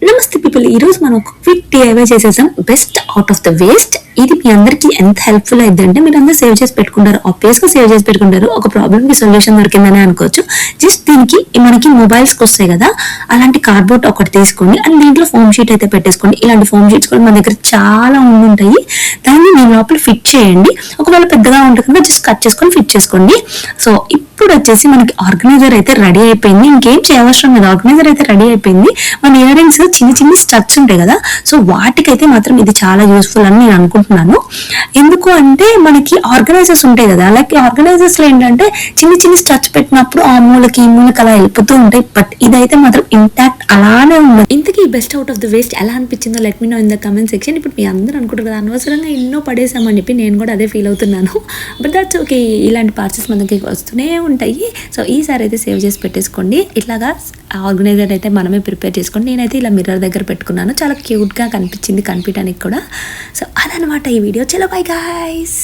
నమస్తే పీపుల్, ఈ రోజు మనం ఒక క్విక్ డిఐవై చేసేసాం. Best out of the waste. ఇది మీ అందరికి ఎంత హెల్ప్ఫుల్ అయిందంటే మీరు అందరూ సేవ్ చేసి పెట్టుకుంటారు, ఆబ్వియస్ గా సేవ్ చేసి పెట్టుకుంటారు. ఒక ప్రాబ్లమ్ కి సొల్యూషన్ దొరికిందని అనుకోవచ్చు. జస్ట్ దీనికి మనకి మొబైల్స్ కి వస్తాయి కదా, అలాంటి కార్డ్బోర్డ్ ఒకటి తీసుకోండి అండ్ దీంట్లో ఫోమ్ షీట్ అయితే పెట్టేసుకోండి. ఇలాంటి ఫోమ్ షీట్స్ కూడా మన దగ్గర చాలా ఉంటాయి. దాన్ని మీ లోపల ఫిట్ చేయండి. ఒకవేళ పెద్దగా ఉంటుంది కదా, జస్ట్ కట్ చేసుకొని ఫిట్ చేసుకోండి. సో ఇప్పుడు వచ్చేసి మనకి ఆర్గనైజర్ అయితే రెడీ అయిపోయింది. ఇంకేం చేయవసరం లేదు, ఆర్గనైజర్ అయితే రెడీ అయిపోయింది. మన ఇయర్ రింగ్స్ చిన్న చిన్న స్టడ్స్ ఉంటాయి కదా, సో వాటికైతే మాత్రం ఇది చాలా యూస్ఫుల్ అని నేను అనుకుంటున్నాను. ఎందుకు అంటే మనకి ఆర్గనైజర్స్ ఉంటాయి కదా, అలాగే ఆర్గనైజర్స్ లో ఏంటంటే చిన్న చిన్న స్టడ్స్ పెట్టినప్పుడు ఆ మూలకి ఈ మూలకి అలా వెళ్ళిపోతూ ఉంటాయి. బట్ ఇదైతే మాత్రం ఇంటాక్ట్ అలానే ఉంది. ఇంతకీ best out of the waste ఎలా అనిపించిందో let me know in the comment section. ఇప్పుడు మీ అందరూ అనుకుంటారు కదా అనవసరంగా ఎన్నో పడేసామని చెప్పి, నేను కూడా అదే ఫీల్ అవుతున్నాను. బట్ దట్స్ ఓకే, ఇలాంటి పార్సెస్ మనకి వస్తూనే ఉంటాయి. సో ఈసారి అయితే సేవ్ చేసి పెట్టేసుకోండి. ఇట్లాగా ఆర్గనైజర్ అయితే మనమే ప్రిపేర్ చేసుకోండి. నేనైతే ఇలా మిర్రర్ దగ్గర పెట్టుకున్నాను, చాలా క్యూట్గా కనిపించింది కనిపించడానికి కూడా. సో అదనమాట ఈ వీడియో. చలో బై గైస్.